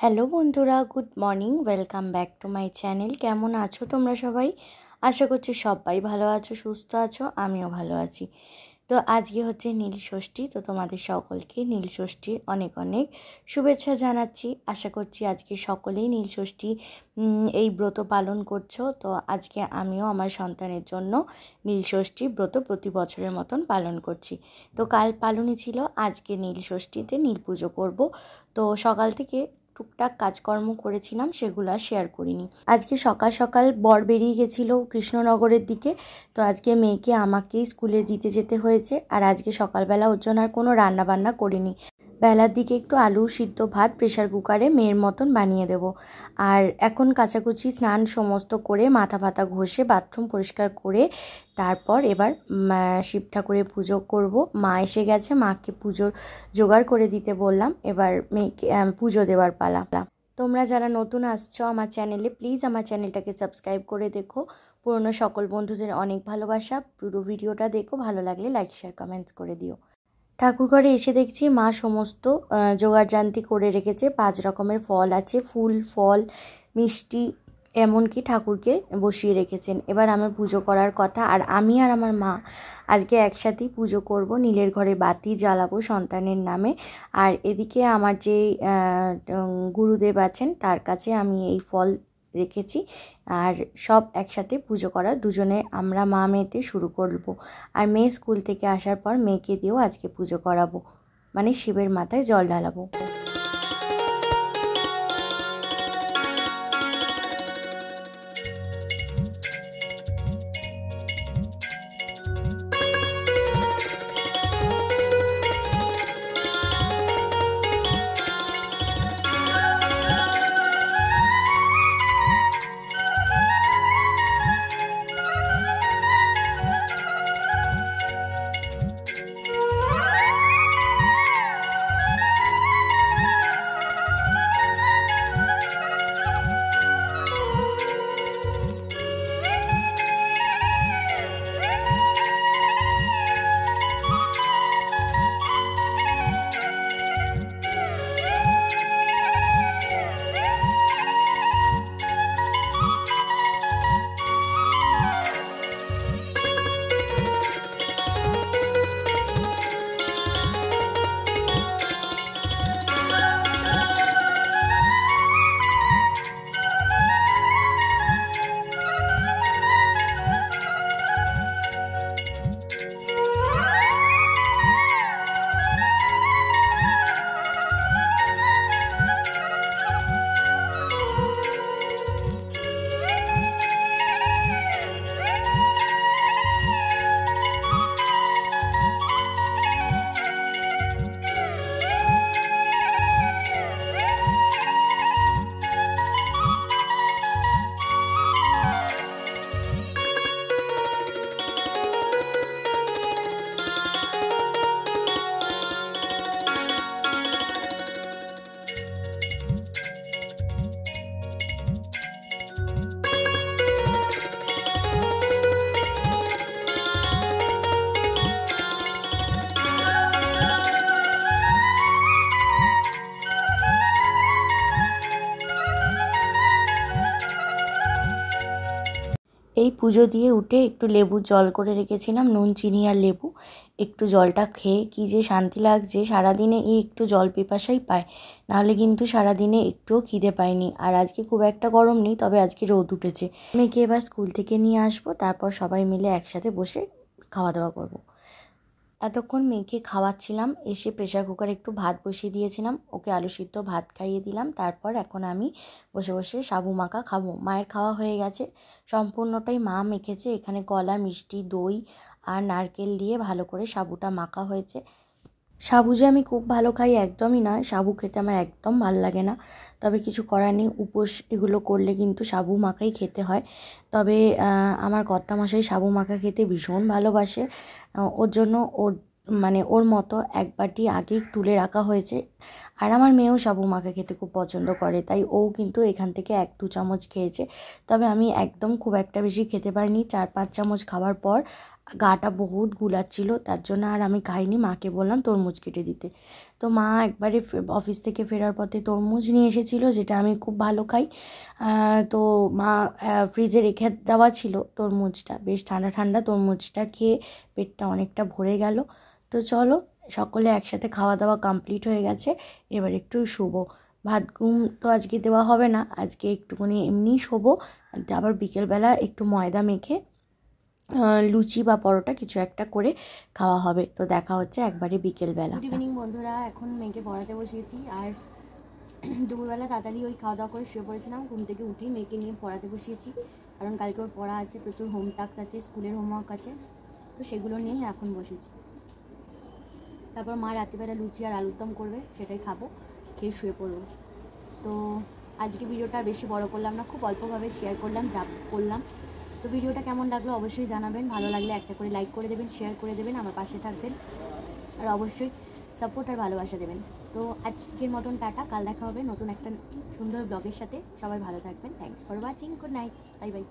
Hello বন্ধুরা, good morning. Welcome back to my channel. কেমন আছো তোমরা সবাই? আশা করছি সবাই ভালো আছো, সুস্থ আছো। আমিও ভালো আছি। তো আজকে হচ্ছে নীল ষষ্ঠী। তো তোমাদের সকলকে নীল ষষ্ঠীর অনেক অনেক শুভেচ্ছা জানাচ্ছি। আশা করছি আজকে সকলেই নীল ষষ্ঠী এই ব্রত পালন করছো। তো আজকে আমিও আমার সন্তানের জন্য নীল ষষ্ঠী ব্রত প্রতি বছরের মতন পালন করছি। তো কাল পালনই ছিল, আজকে নীল ষষ্ঠীতে নীল পুজো করব। তো সকাল থেকে টুকটাক কাজকর্ম করেছিলাম, সেগুলো আর শেয়ার করিনি। আজকে সকাল সকাল বর বেরিয়ে গেছিল কৃষ্ণনগরের দিকে। তো আজকে মেয়েকে আমাকেই স্কুলে দিতে যেতে হয়েছে। আর আজকে সকালবেলা ওর জন্য আর কোনো রান্না বান্না করিনি। বেলার দিকে একটু আলু সিদ্ধ ভাত প্রেশার কুকারে মেয়ের মতন বানিয়ে দেব। আর এখন কাচাকুচি স্নান সমস্ত করে মাথা ফাতা ঘষে বাথরুম পরিষ্কার করে তারপর এবার শিব ঠাকুরের পুজো করব। মা এসে গেছে, মাকে পুজোর জোগাড় করে দিতে বললাম। এবার মেয়েকে পুজো দেওয়ার পালা। তোমরা যারা নতুন আসছো আমার চ্যানেলে, প্লিজ আমার চ্যানেলটাকে সাবস্ক্রাইব করে দেখো। পুরনো সকল বন্ধুদের অনেক ভালোবাসা। পুরো ভিডিওটা দেখো, ভালো লাগলে লাইক শেয়ার কমেন্টস করে দিও। ঠাকুরঘরে এসে দেখছি মা সমস্ত জোগাড়জান্তি করে রেখেছে। 5 রকমের ফল আছে, ফুল ফল মিষ্টি, এমনকি ঠাকুরকে বসিয়ে রেখেছেন। এবার আমার পুজো করার কথা। আর আমি আর আমার মা আজকে একসাথেই পুজো করব। নীলের ঘরে বাতি জ্বালাবো সন্তানের নামে। আর এদিকে আমার যে গুরুদেব আছেন তার কাছে আমি এই ফল রেখেছি। আর সব একসাথে পুজো করা, দুজনে আমরা মা মেয়েতে শুরু করব। আর মেয়ে স্কুল থেকে আসার পর মেয়েকে দিয়েও আজকে পুজো করাবো, মানে শিবের মাথায় জল ঢালাবো। এই পুজো দিয়ে উঠে একটু লেবুর জল করে রেখেছিলাম, নুন চিনি আর লেবু। একটু জলটা খেয়ে কী যে শান্তি লাগছে। সারাদিনে এই একটু জল পিপাসাই পায়, নাহলে কিন্তু সারাদিনে একটুও খিদে পায়নি। আর আজকে খুব একটা গরম নেই, তবে আজকে রোদ উঠেছে। মেয়েকে এবার স্কুল থেকে নিয়ে আসবো, তারপর সবাই মিলে একসাথে বসে খাওয়া দাওয়া করবো। এতক্ষণ মেয়েকে খাওয়াচ্ছিলাম, এসে প্রেশার কুকারে একটু ভাত বসিয়ে দিয়েছিলাম, ওকে আলু সিদ্ধ ভাত খাইয়ে দিলাম। তারপর এখন আমি বসে বসে সাবু মাখা খাবো। মায়ের খাওয়া হয়ে গেছে, সম্পূর্ণটাই মা মেখেছে। এখানে কলা, মিষ্টি, দই আর নারকেল দিয়ে ভালো করে সাবুটা মাখা হয়েছে। সাবু যে আমি খুব ভালো খাই একদমই নয়, সাবু খেতে আমার একদম ভালো লাগে না। তবে কিছু করার নেই, উপোস এগুলো করলে কিন্তু সাবু মাখাই খেতে হয়। তবে আমার কর্তামশাই সাবু মাখা খেতে ভীষণ ভালোবাসে। ওর জন্য ওর মতো এক বাটি আগেই তুলে রাখা হয়েছে। আর আমার মেয়েও সাবু মাখা খেতে খুব পছন্দ করে, তাই ও কিন্তু এখান থেকে 1-2 চামচ খেয়েছে। তবে আমি একদম খুব একটা বেশি খেতে পারিনি। 4-5 চামচ খাওয়ার পর গাটা বহুত গুলাচ্ছিল, তার জন্য আর আমি খাইনি। মাকে বললাম তরমুজ কেটে দিতে। তো মা একবারে অফিস থেকে ফেরার পথে তরমুজ নিয়ে এসেছিলো, যেটা আমি খুব ভালো খাই। তো মা ফ্রিজে রেখে দেওয়া ছিল তরমুজটা, বেশ ঠান্ডা ঠান্ডা তরমুজটা খেয়ে পেটটা অনেকটা ভরে গেল। তো চলো, সকলে একসাথে খাওয়া দাওয়া কমপ্লিট হয়ে গেছে, এবার একটু শোবো। ভাত ঘুম তো আজকে দেওয়া হবে না, আজকে একটুখানি এমনিই শোবো। আবার বিকেলবেলা একটু ময়দা মেখে লুচি বা পরোটা কিছু একটা করে খাওয়া হবে। তো দেখা হচ্ছে একবারে বিকেলবেলা। গুড ইভিনিং বন্ধুরা, এখন মেয়েকে পড়াতে বসিয়েছি। আর দুপুরবেলা তাড়াতাড়ি ওই খাওয়া দাওয়া করে শুয়ে পড়েছিলাম, ঘুম থেকে উঠেই মেয়েকে নিয়ে পড়াতে বসিয়েছি, কারণ কালকে ওর পড়া আছে, প্রচুর হোম টাস্ক আছে, স্কুলের হোমওয়ার্ক আছে, তো সেগুলো নিয়েই এখন বসেছি। তারপর মা রাত্রিবেলা লুচি আর আলুর দম করবে, সেটাই খাবো, খেয়ে শুয়ে পড়বো। তো আজকে ভিডিওটা বেশি বড় করলাম না, খুব অল্পভাবে শেয়ার করলাম যা করলাম। তো ভিডিওটা কেমন লাগলো অবশ্যই জানাবেন, ভালো লাগলে একটা করে লাইক করে দেবেন, শেয়ার করে দেবেন, আমার পাশে থাকবেন, আর অবশ্যই সাপোর্ট আর ভালোবাসা দেবেন। তো আজকের মতন টাটা, কাল দেখা হবে নতুন একটা সুন্দর ব্লগের সাথে। সবাই ভালো থাকবেন, thanks for watching, good night, bye bye.